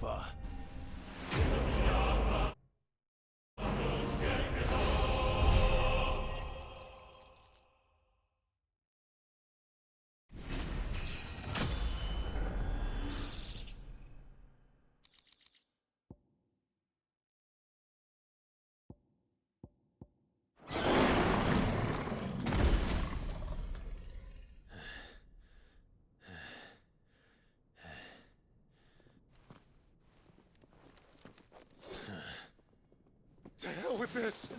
over. To hell with this!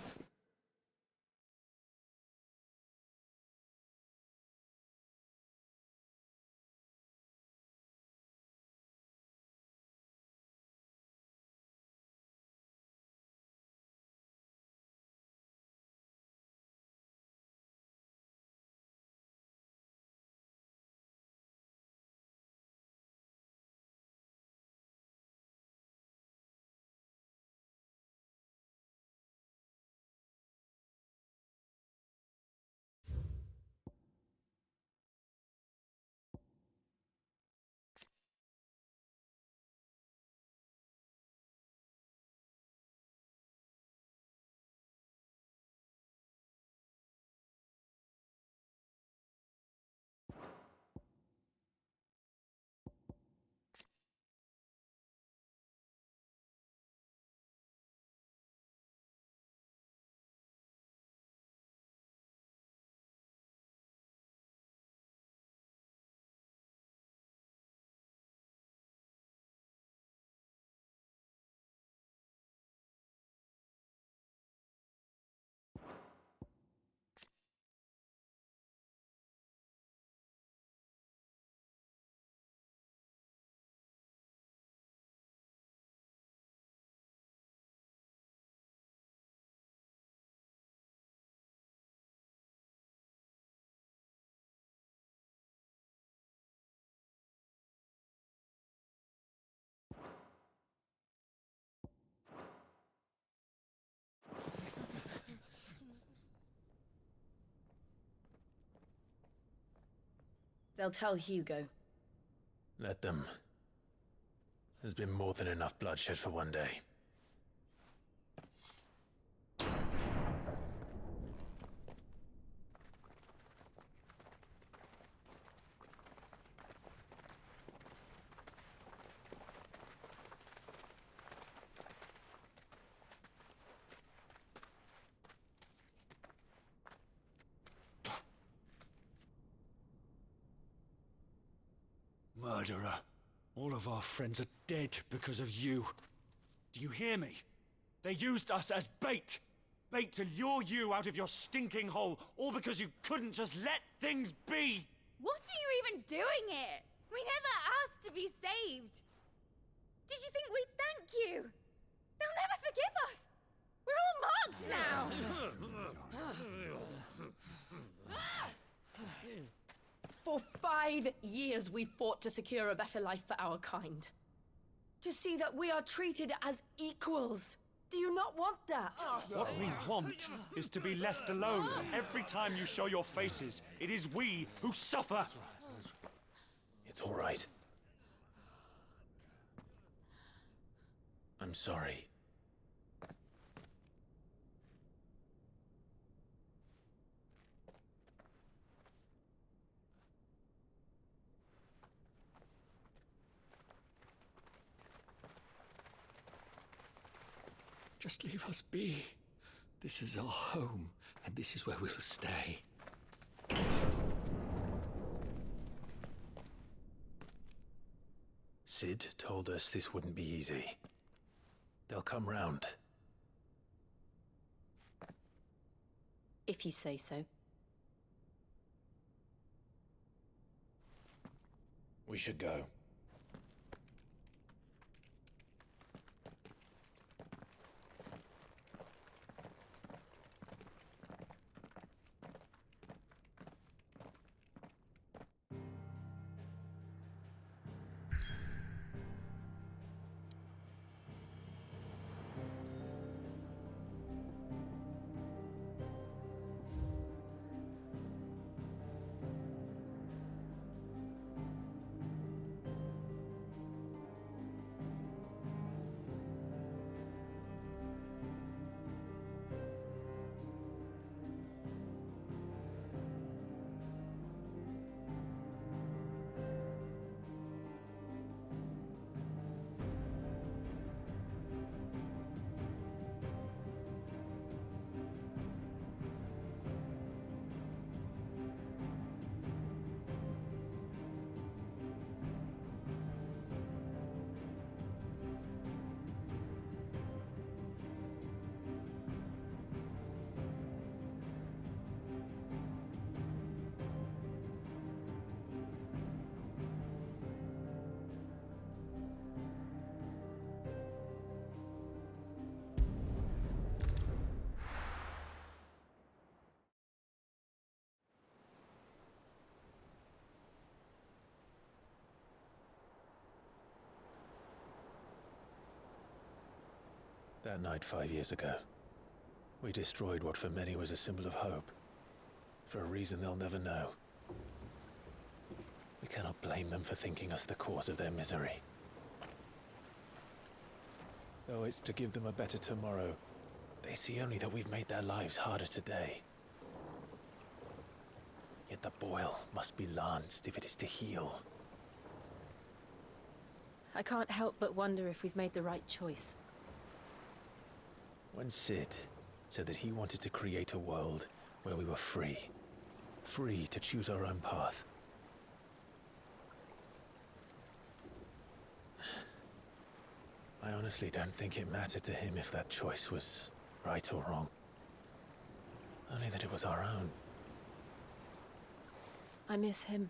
They'll tell Hugo. Let them. There's been more than enough bloodshed for one day. Murderer. All of our friends are dead because of you. Do you hear me? They used us as bait. Bait to lure you out of your stinking hole, all because you couldn't just let things be. What are you even doing here? We never asked to be saved. Did you think we'd thank you? They'll never forgive us. We're all marked now. For 5 years we fought to secure a better life for our kind. To see that we are treated as equals. Do you not want that? What we want is to be left alone. Every time you show your faces, it is we who suffer. It's all right. I'm sorry. Just leave us be. This is our home, and this is where we'll stay. Sid told us this wouldn't be easy. They'll come round. If you say so. We should go. That night 5 years ago, we destroyed what for many was a symbol of hope. For a reason they'll never know. We cannot blame them for thinking us the cause of their misery. Though it's to give them a better tomorrow, they see only that we've made their lives harder today. Yet the boil must be lanced if it is to heal. I can't help but wonder if we've made the right choice. When Sid said that he wanted to create a world where we were free. Free to choose our own path. I honestly don't think it mattered to him if that choice was right or wrong. Only that it was our own. I miss him.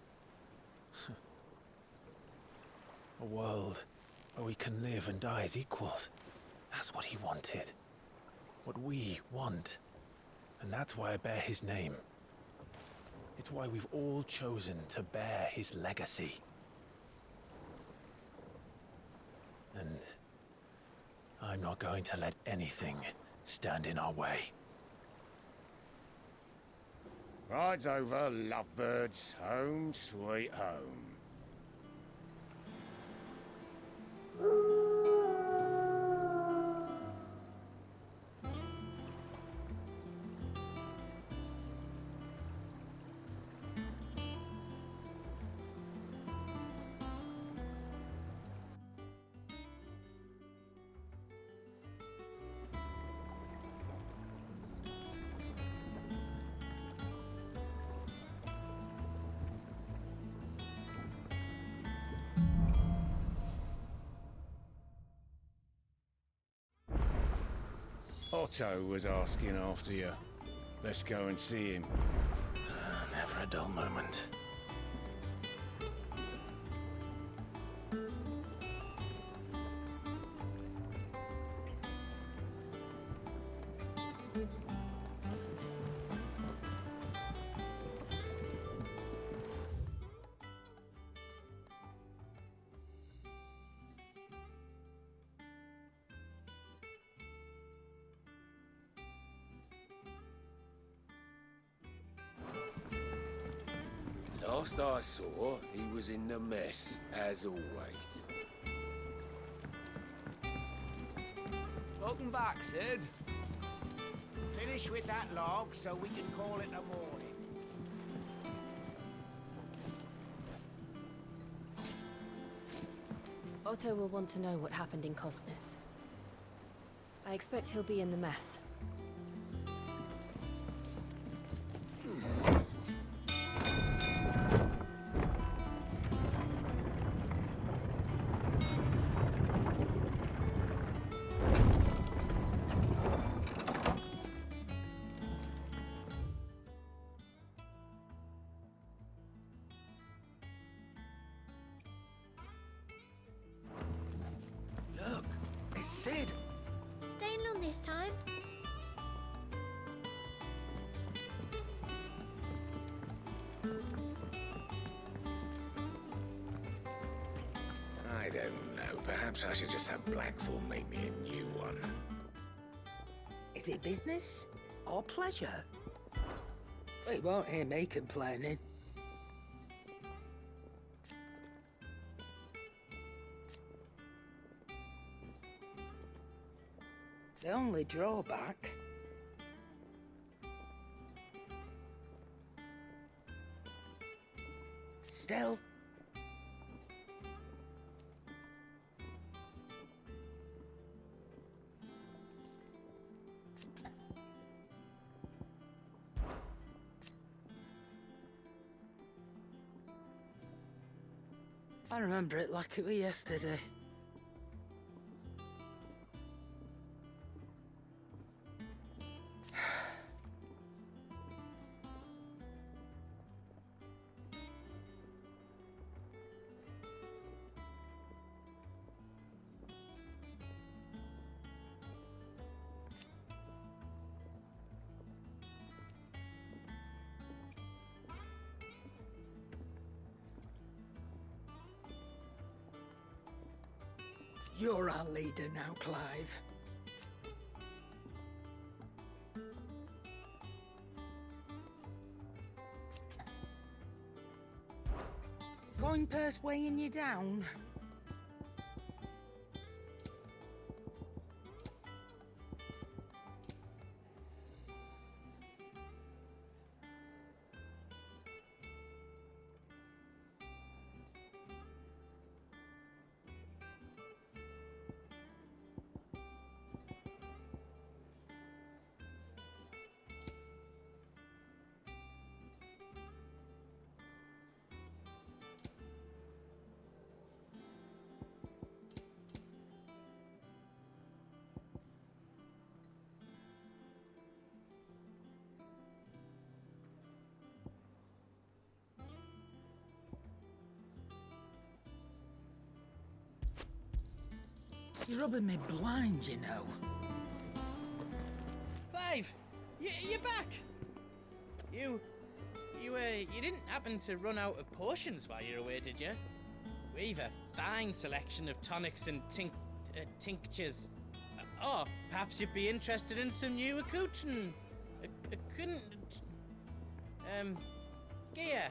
A world where we can live and die as equals. That's what he wanted. What we want. And that's why I bear his name. It's why we've all chosen to bear his legacy. And I'm not going to let anything stand in our way. Rides over, lovebirds. Home, sweet home. Otto was asking after you. Let's go and see him. Never a dull moment. Last I saw, he was in the mess, as always. Welcome back, Sid. Finish with that log so we can call it a morning. Otto will want to know what happened in Costness. I expect he'll be in the mess. Look, it's Sid. Staying long this time? I don't know. Perhaps I should just have Blackthorn make me a new one. Is it business or pleasure? Well, you won't hear me complaining. The only drawback... Still... I remember it like it was yesterday. You're our leader now, Clive. coin purse weighing you down? You're rubbing me blind, you know. Clive, you're back. You didn't happen to run out of potions while you were away, did you? We've a fine selection of tonics and tinctures. Or perhaps you'd be interested in some new accoutrement. Gear.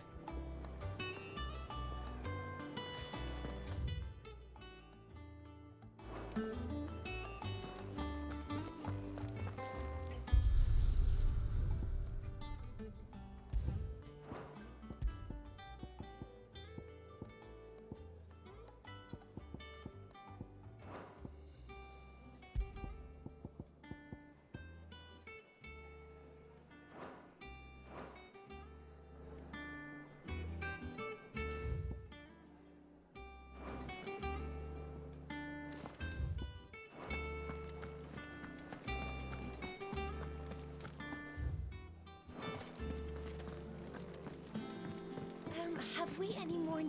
Have we any more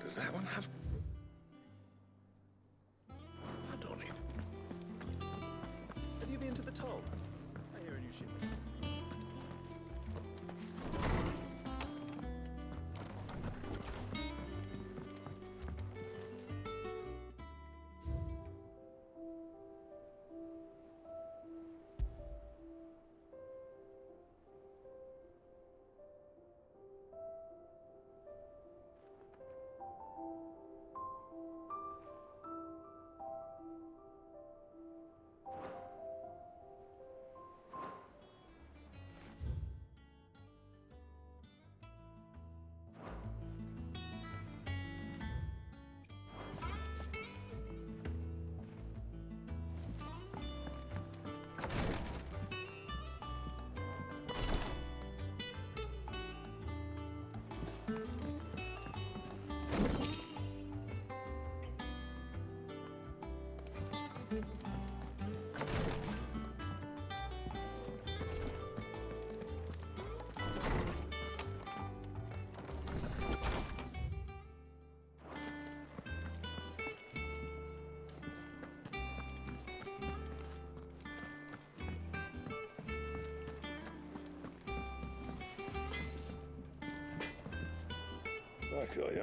Does that one have... I don't need... Have you been to the toll? I hear a new ship. Back, are ya?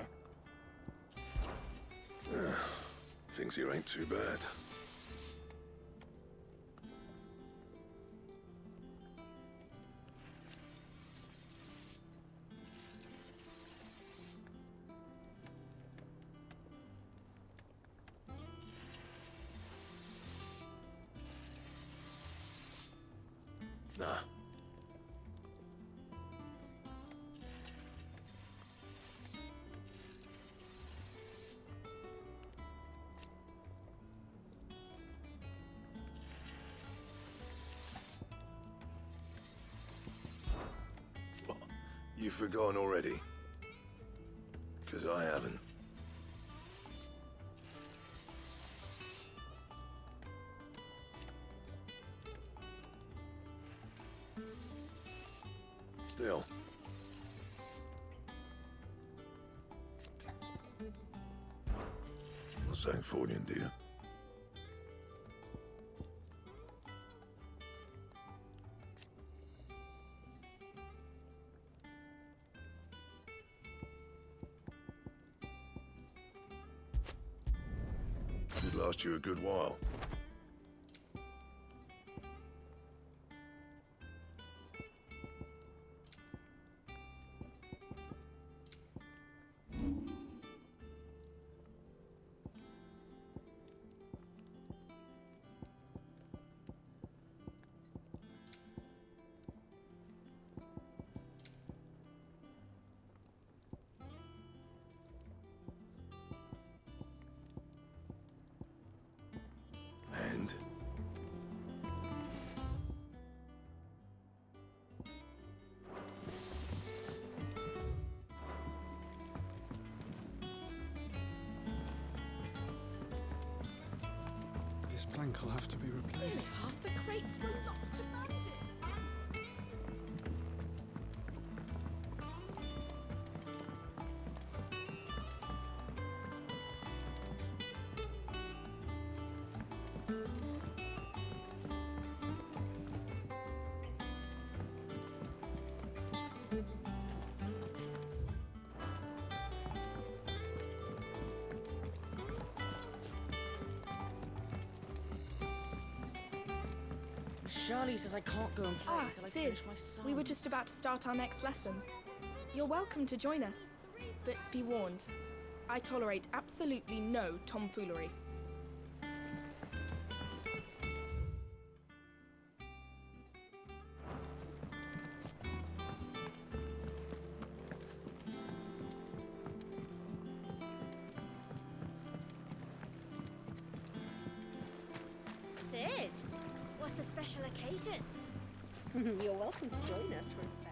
Things here ain't too bad. Nah. You've forgotten already? 'Cause I haven't. Still. Not saying Fordian, do you? last you a good while. And? This plank will have to be replaced. Nearly half the crates were lost to bandits. Charlie says I can't go and play until I Sid, finish my song. we were just about to start our next lesson. You're welcome to join us, but be warned, I tolerate absolutely no tomfoolery. Sid, what's the special occasion? You're welcome to join us for a spell.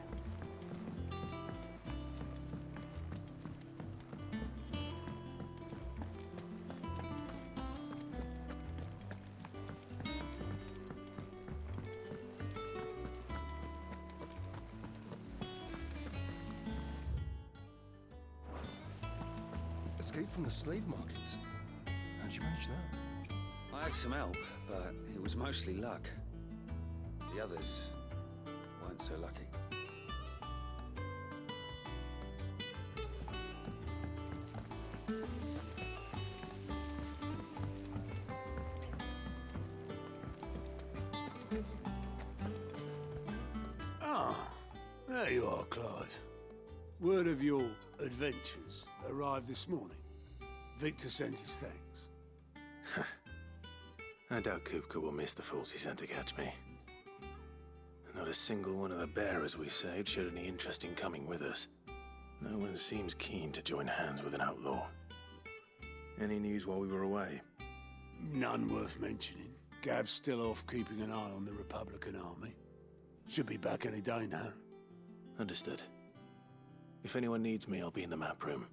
Escape from the slave markets. How'd you manage that? I had some help, but it was mostly luck. The others weren't so lucky. Ah, there you are, Clive. Word of your adventures arrived this morning. Victor sent his thanks. I doubt Kupka will miss the fools he sent to catch me. Not a single one of the bearers we saved showed any interest in coming with us. No one seems keen to join hands with an outlaw. Any news while we were away? None worth mentioning. Gav's still off keeping an eye on the Republican army. Should be back any day now. Understood. If anyone needs me, I'll be in the map room.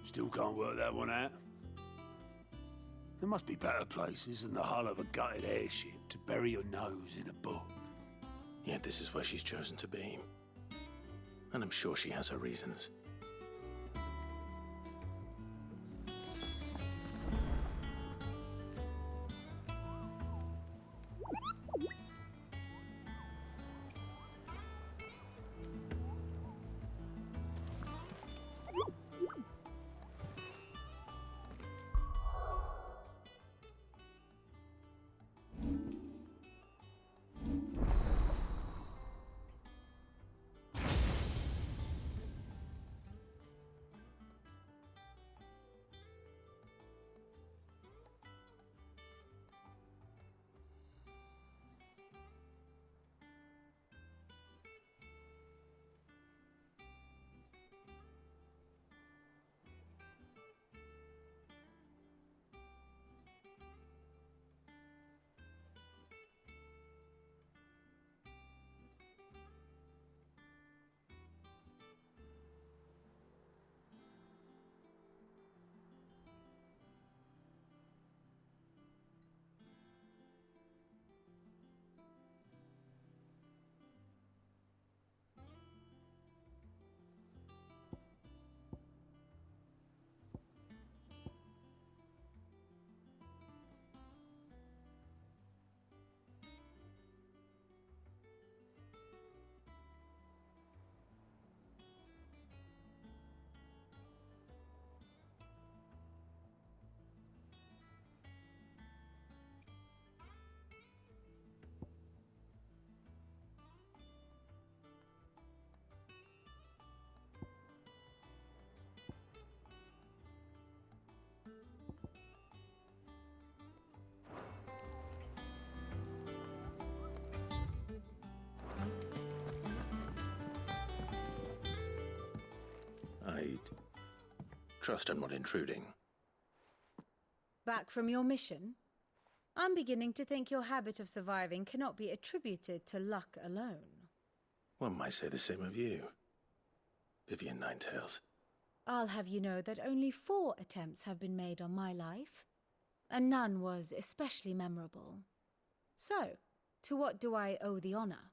Still can't work that one out. There must be better places than the hull of a gutted airship to bury your nose in a book. Yet this is where she's chosen to be. And I'm sure she has her reasons. Trust I'm not intruding. Back from your mission? I'm beginning to think your habit of surviving cannot be attributed to luck alone. One might say the same of you, Vivian Ninetails. I'll have you know that only 4 attempts have been made on my life, and none was especially memorable. So, to what do I owe the honor?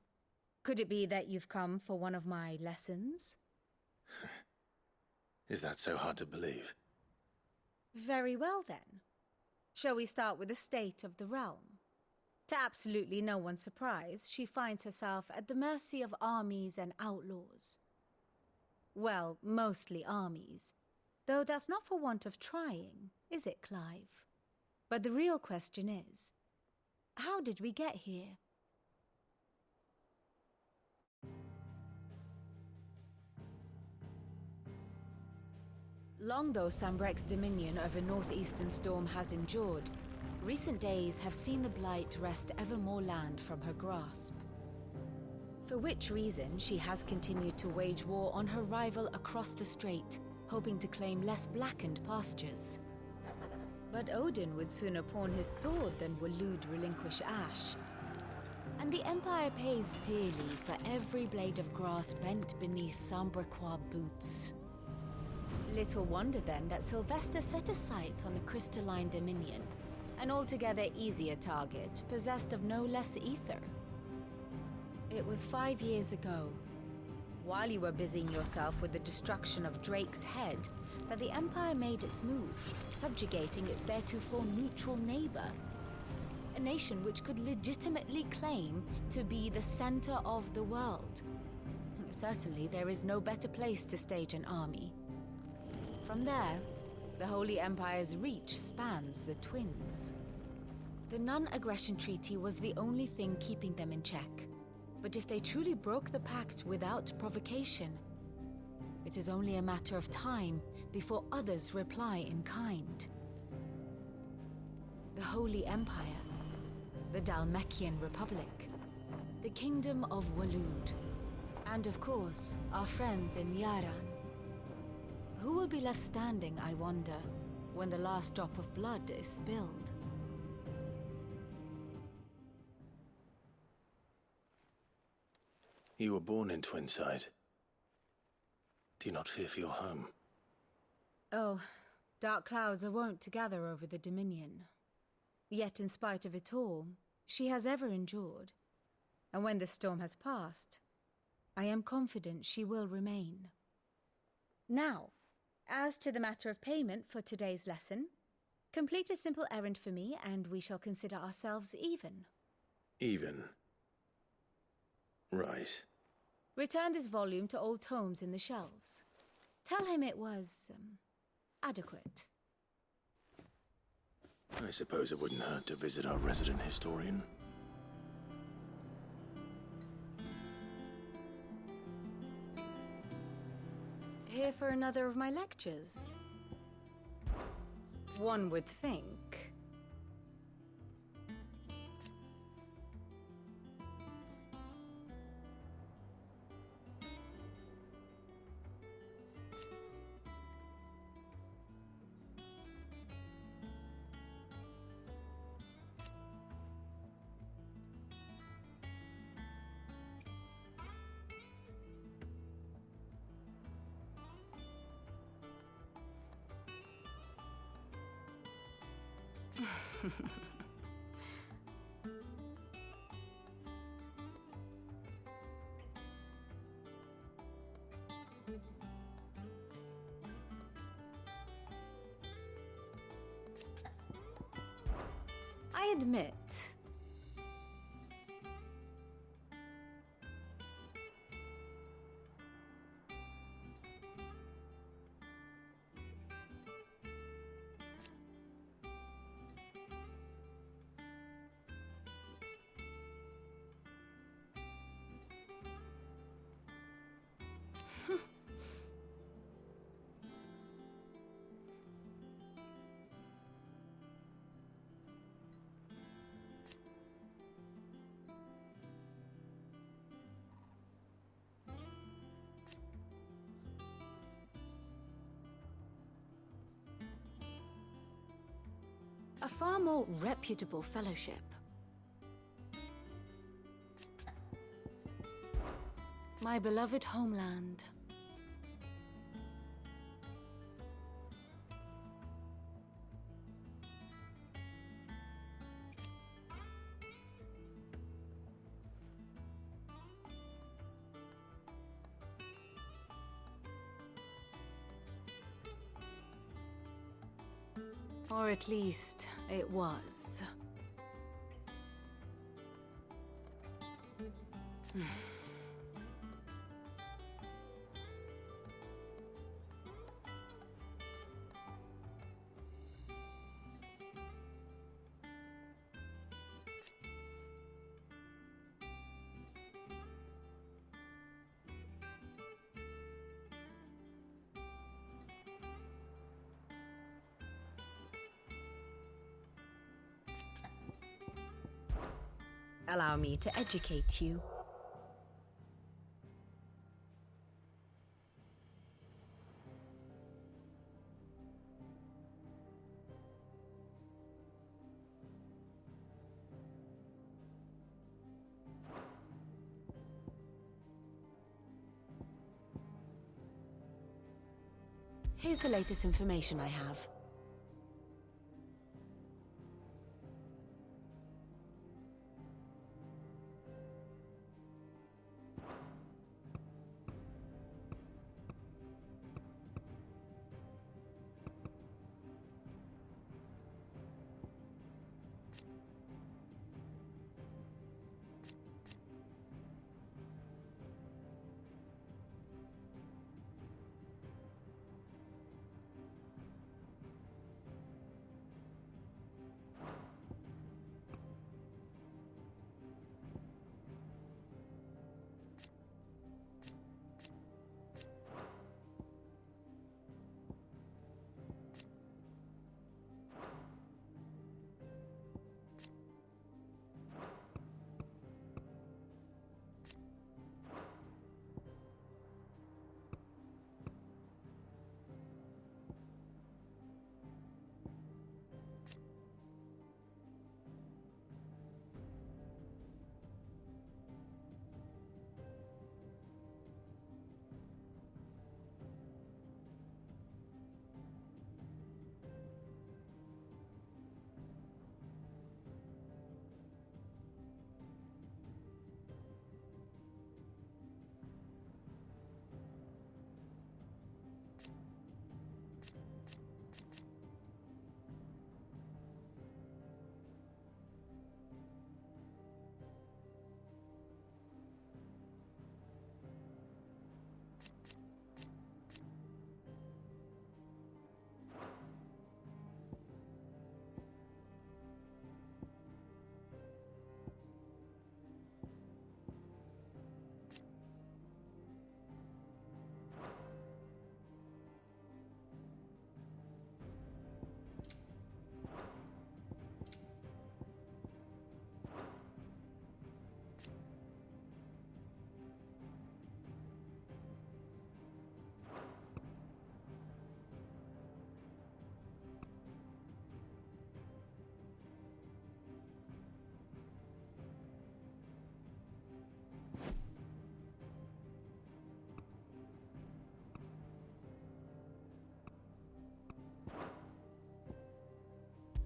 Could it be that you've come for one of my lessons? Is that so hard to believe? Very well then. Shall we start with the state of the realm? To absolutely no one's surprise, she finds herself at the mercy of armies and outlaws. Well, mostly armies. Though that's not for want of trying, is it, Clive? But the real question is, how did we get here? Long though Sambrek's dominion over northeastern Storm has endured, recent days have seen the Blight wrest ever more land from her grasp. For which reason, she has continued to wage war on her rival across the strait, hoping to claim less blackened pastures. But Odin would sooner pawn his sword than Waloed relinquish Ash. And the Empire pays dearly for every blade of grass bent beneath Sambrequois boots. Little wonder then that Sylvester set his sights on the crystalline dominion, an altogether easier target, possessed of no less ether. It was 5 years ago, while you were busying yourself with the destruction of Drake's head, that the Empire made its move, subjugating its theretofore neutral neighbor. A nation which could legitimately claim to be the center of the world. Certainly, there is no better place to stage an army. From there, the Holy Empire's reach spans the Twins. The non-aggression treaty was the only thing keeping them in check. But if they truly broke the pact without provocation, it is only a matter of time before others reply in kind. The Holy Empire, the Dhalmekian Republic, the Kingdom of Waloed, and of course, our friends in Yaran. Who will be left standing, I wonder, when the last drop of blood is spilled? You were born in Twinside. Do you not fear for your home? Oh, dark clouds are wont to gather over the Dominion. Yet in spite of it all, she has ever endured. And when the storm has passed, I am confident she will remain. Now, as to the matter of payment for today's lesson, complete a simple errand for me and we shall consider ourselves even. Even? Right. Return this volume to old tomes in the shelves. Tell him it was, adequate. I suppose it wouldn't hurt to visit our resident historian. Here for another of my lectures? One would think. I admit, far more reputable fellowship. My beloved homeland. Or at least, it was. Allow me to educate you. Here's the latest information I have.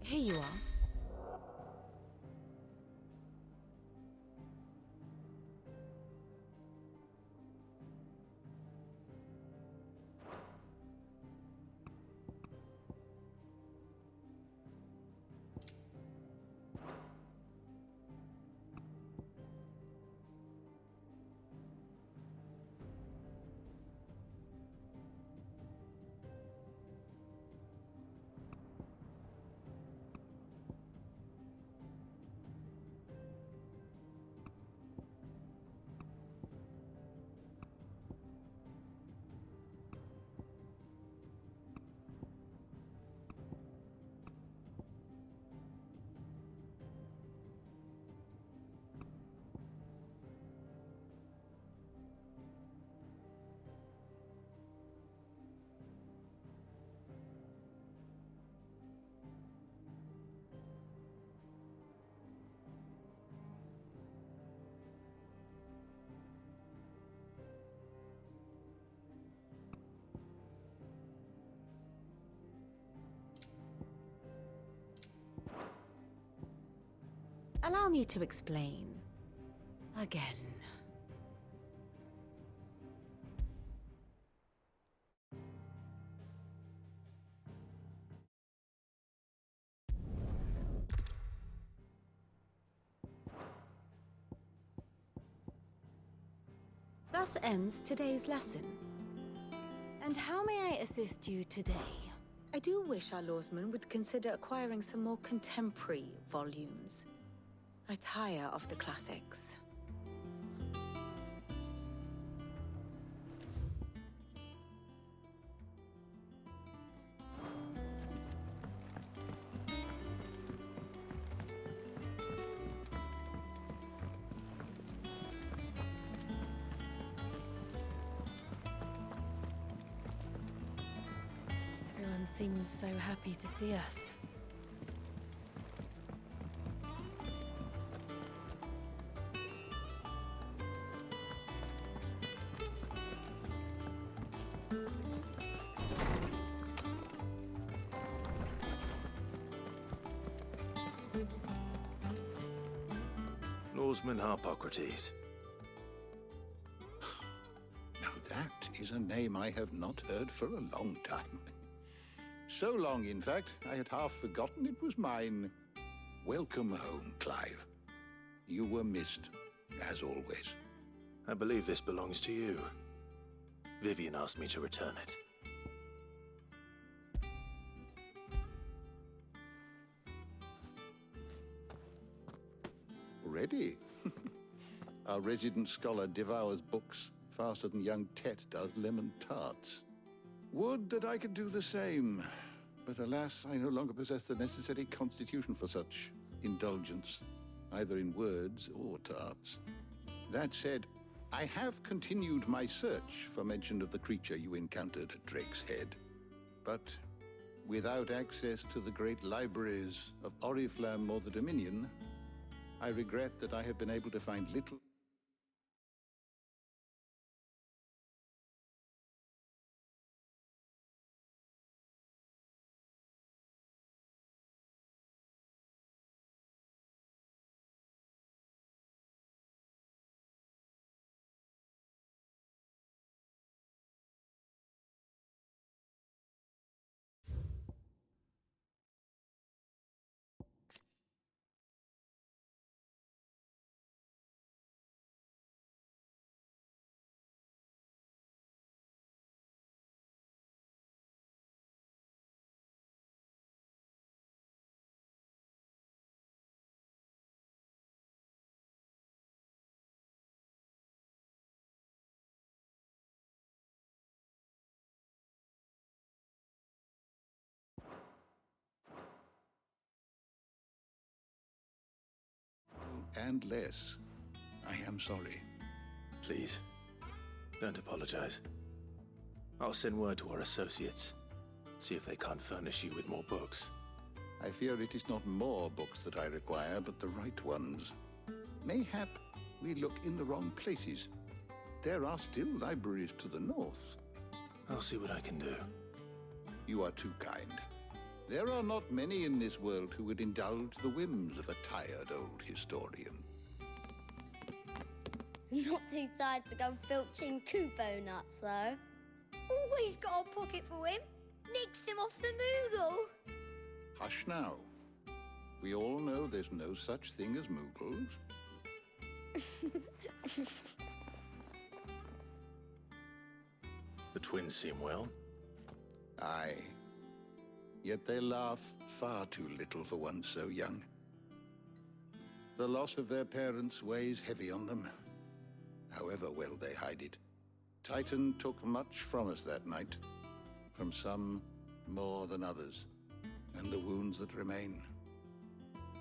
Here you are. Allow me to explain. Again. Thus ends today's lesson. And how may I assist you today? I do wish our lawsmen would consider acquiring some more contemporary volumes. I tire of the classics. Everyone seems so happy to see us. Lawsman Harpocrates. Now that is a name I have not heard for a long time. So long, in fact, I had half forgotten it was mine. Welcome home, Clive. You were missed, as always. I believe this belongs to you. Vivian asked me to return it. Already? Our resident scholar devours books faster than young Tet does lemon tarts. Would that I could do the same. But alas, I no longer possess the necessary constitution for such indulgence, either in words or tarts. That said, I have continued my search for mention of the creature you encountered at Drake's Head. But without access to the great libraries of Oriflamme or the Dominion, I regret that I have been able to find little. And less. I am sorry. Please, don't apologize. I'll send word to our associates. See if they can't furnish you with more books. I fear it is not more books that I require, but the right ones. Mayhap we look in the wrong places. There are still libraries to the north. I'll see what I can do. You are too kind. There are not many in this world who would indulge the whims of a tired old historian. Not too tired to go filching Kupo nuts, though. Always got a pocket for him. Nicks him off the Moogle. Hush now. We all know there's no such thing as Moogles. The twins seem well. Aye. Yet they laugh far too little for one so young. The loss of their parents weighs heavy on them, however well they hide it. Titan took much from us that night, from some more than others, and the wounds that remain,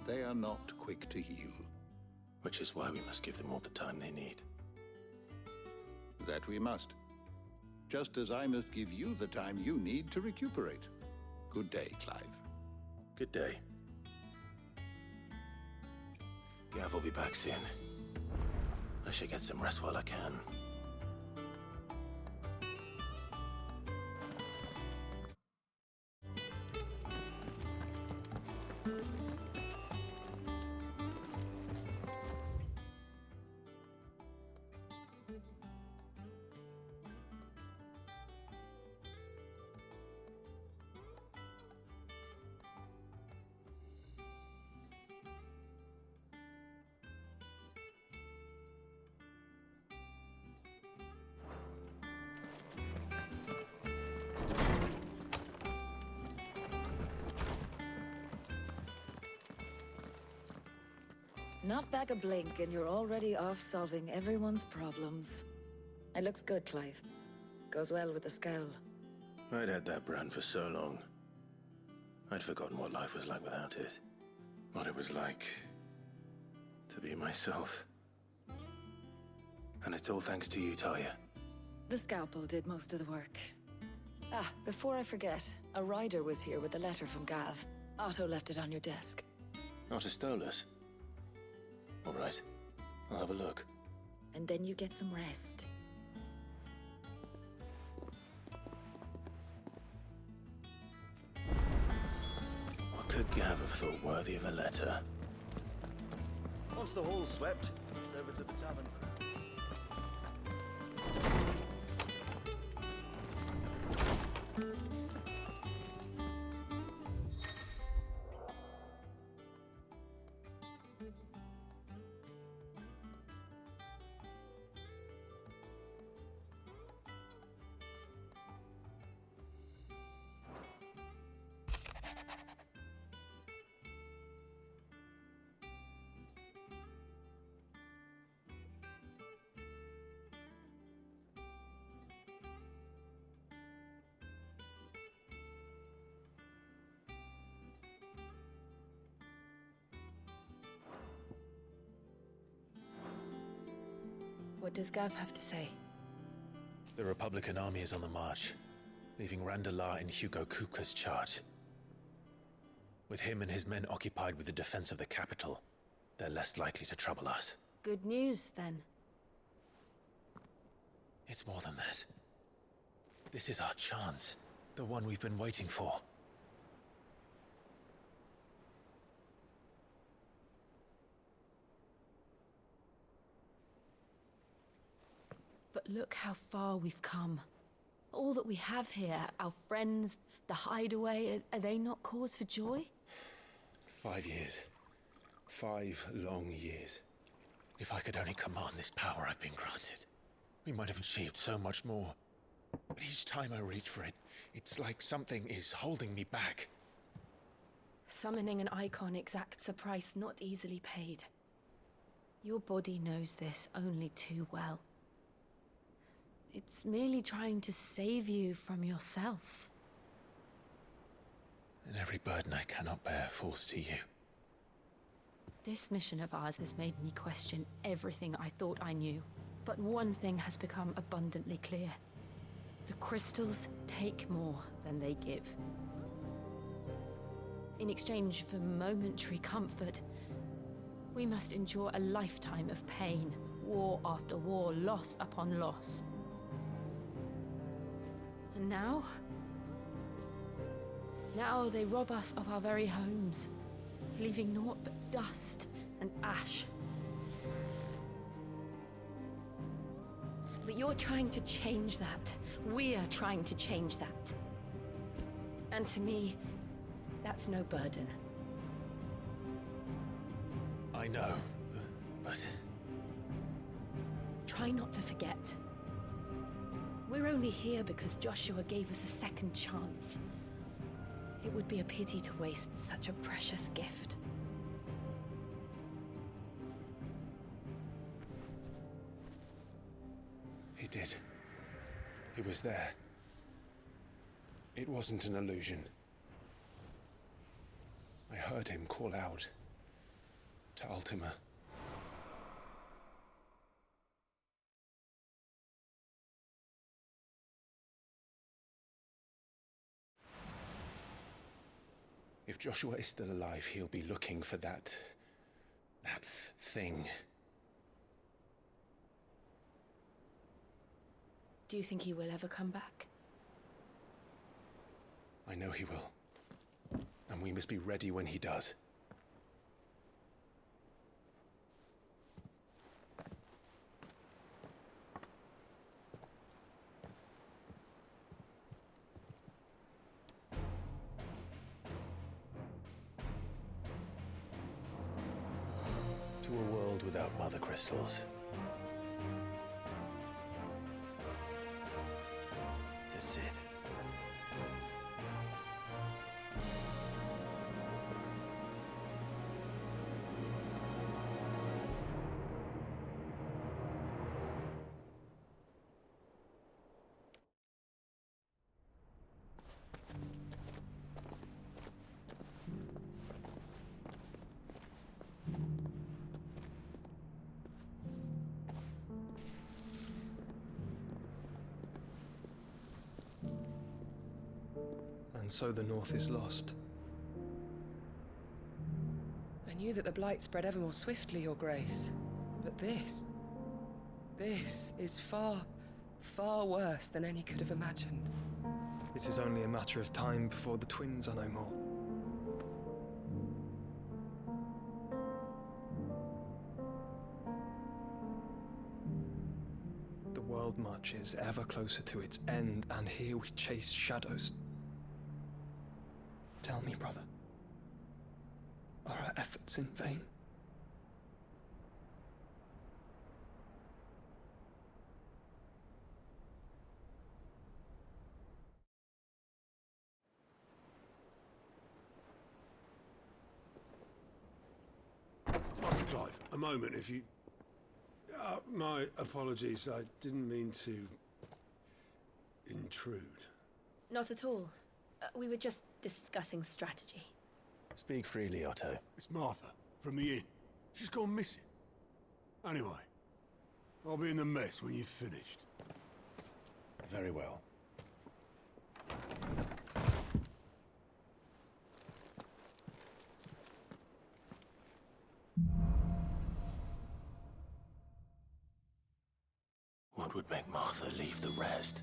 they are not quick to heal. Which is why we must give them all the time they need. That we must. Just as I must give you the time you need to recuperate. Good day, Clive. Good day. Gav will be back soon. I should get some rest while I can. Not back a blink and you're already off solving everyone's problems. It looks good, Clive. Goes well with the scowl. I'd had that brand for so long. I'd forgotten what life was like without it. What it was like to be myself. And it's all thanks to you, Talia. The scalpel did most of the work. Ah, before I forget, a rider was here with a letter from Gav. Otto left it on your desk. Not a stolus. All right, I'll have a look. And then you get some rest. What could Gav have thought worthy of a letter? Once the hall's swept, it's over to the tavern. What does Gav have to say? The Republican army is on the march, leaving Randalar in Hugo Kuka's charge. With him and his men occupied with the defense of the capital, they're less likely to trouble us. Good news, then. It's more than that. This is our chance, the one we've been waiting for. But look how far we've come. All that we have here, our friends, the hideaway, are they not cause for joy? 5 years. 5 long years. If I could only command this power I've been granted, we might have achieved so much more. But each time I reach for it, it's like something is holding me back. Summoning an icon exacts a price not easily paid. Your body knows this only too well. It's merely trying to save you from yourself. And every burden I cannot bear falls to you. This mission of ours has made me question everything I thought I knew. But one thing has become abundantly clear. The crystals take more than they give. In exchange for momentary comfort, we must endure a lifetime of pain, war after war, loss upon loss. And now? Now they rob us of our very homes, leaving naught but dust and ash. But you're trying to change that. We're trying to change that. And to me, that's no burden. I know, but... Try not to forget. We're only here because Joshua gave us a second chance. It would be a pity to waste such a precious gift. He did. He was there. It wasn't an illusion. I heard him call out to Ultima. If Joshua is still alive, he'll be looking for that thing. Do you think he will ever come back? I know he will. And we must be ready when he does. To a world without mother crystals. To Sid. and so the North is lost. I knew that the Blight spread ever more swiftly, Your Grace. But this is far, far worse than any could have imagined. It is only a matter of time before the twins are no more. The world marches ever closer to its end, and here we chase shadows. Tell me, brother, are our efforts in vain? Master Clive, a moment, if you... my apologies, I didn't mean to... intrude. Not at all. We were just discussing strategy. Speak freely, Otto. It's Martha, from the inn. She's gone missing. Anyway, I'll be in the mess when you've finished. Very well. What would make Martha leave the rest?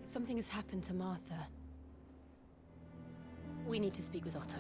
If something has happened to Martha, we need to speak with Otto.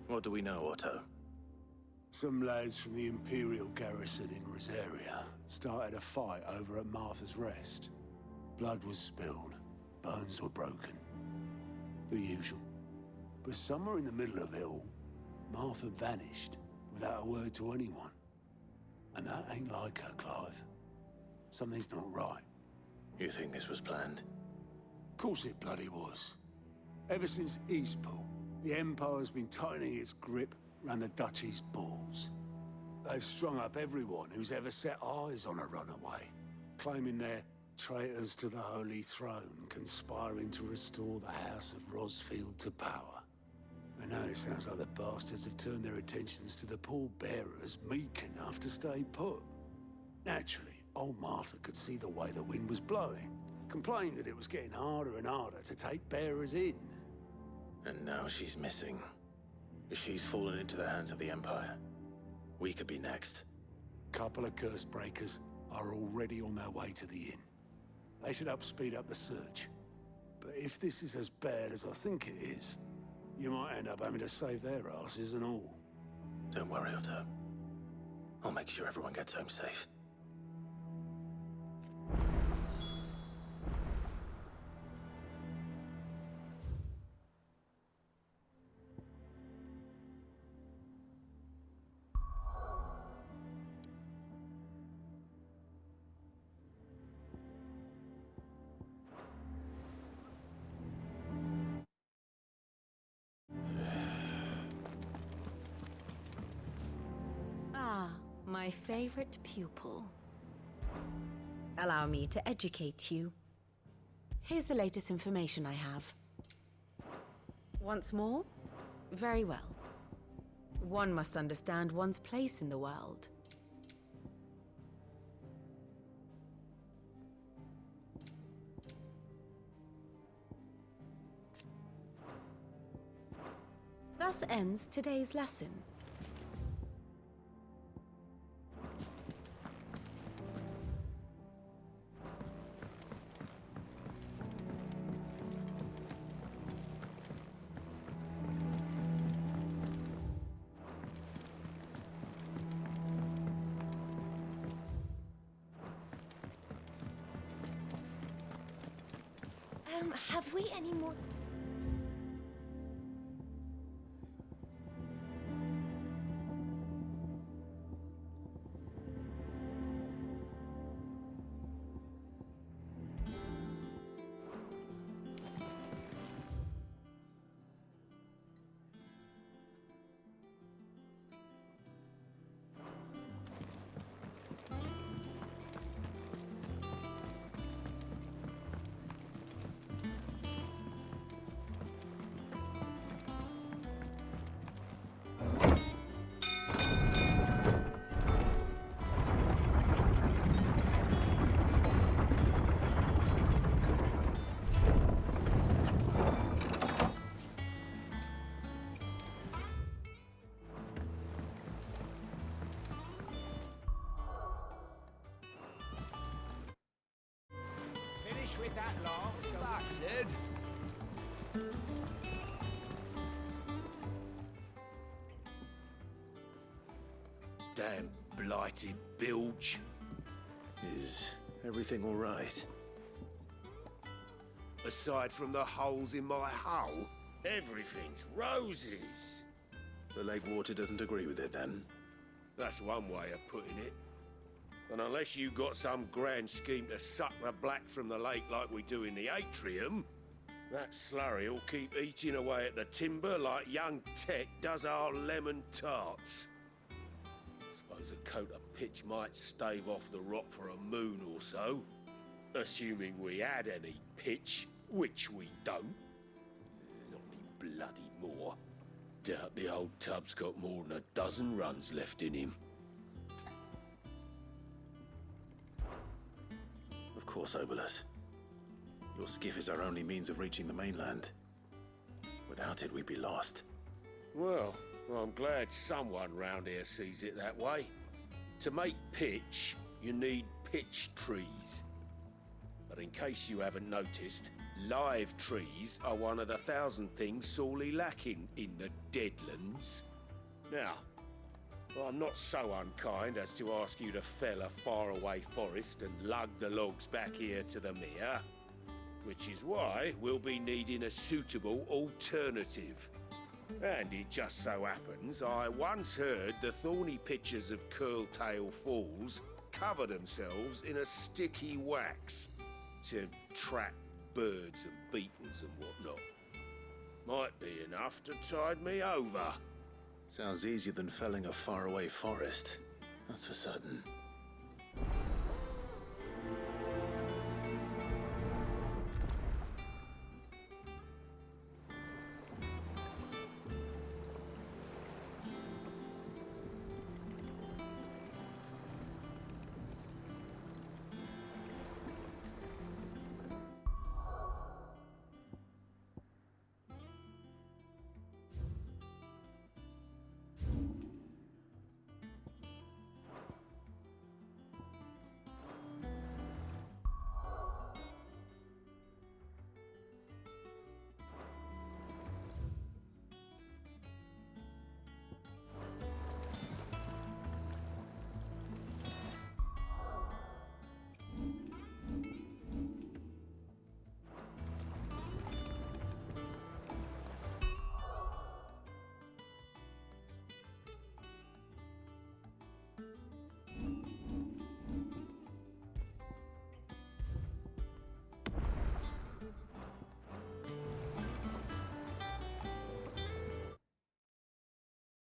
What do we know, Otto? Some lads from the Imperial garrison in Rosaria started a fight over at Martha's Rest. Blood was spilled, bones were broken. The usual. But somewhere in the middle of it all, Martha vanished without a word to anyone. And that ain't like her, Clive. Something's not right. You think this was planned? Of course it bloody was. Ever since Eastpool, the Empire's been tightening its grip around the Duchy's balls. They've strung up everyone who's ever set eyes on a runaway, claiming they're traitors to the Holy Throne, conspiring to restore the House of Rosfield to power. And now it sounds like the bastards have turned their attentions to the pallbearers meek enough to stay put. Naturally, old Martha could see the way the wind was blowing, complained that it was getting harder and harder to take bearers in. And now she's missing. If she's fallen into the hands of the Empire, we could be next. Couple of curse breakers are already on their way to the inn. They should help speed up the search. But if this is as bad as I think it is, you might end up having to save their asses and all. Don't worry, Otto. I'll make sure everyone gets home safe. My favorite pupil. Allow me to educate you. Here's the latest information I have. Once more? Very well. One must understand one's place in the world. Thus ends today's lesson. Have we any more... Finish with that lot. That's it. Damn blighted bilge. Is everything all right? Aside from the holes in my hull, everything's roses. The lake water doesn't agree with it, then? That's one way of putting it. And unless you got some grand scheme to suck the black from the lake like we do in the atrium, that slurry will keep eating away at the timber like young Tet does our lemon tarts. Suppose a coat of pitch might stave off the rot for a moon or so, assuming we had any pitch, which we don't. Not any bloody more. Doubt the old tub's got more than a dozen runs left in him. Of course, Obolus. Your skiff is our only means of reaching the mainland. Without it, we'd be lost. Well, I'm glad someone round here sees it that way. To make pitch, you need pitch trees. But in case you haven't noticed, live trees are one of the 1,000 things sorely lacking in the Deadlands. Now, I'm not so unkind as to ask you to fell a faraway forest and lug the logs back here to the mere, which is why we'll be needing a suitable alternative. And it just so happens I once heard the thorny pitchers of Curltail Falls cover themselves in a sticky wax to trap birds and beetles and whatnot. Might be enough to tide me over. Sounds easier than felling a faraway forest. That's for certain.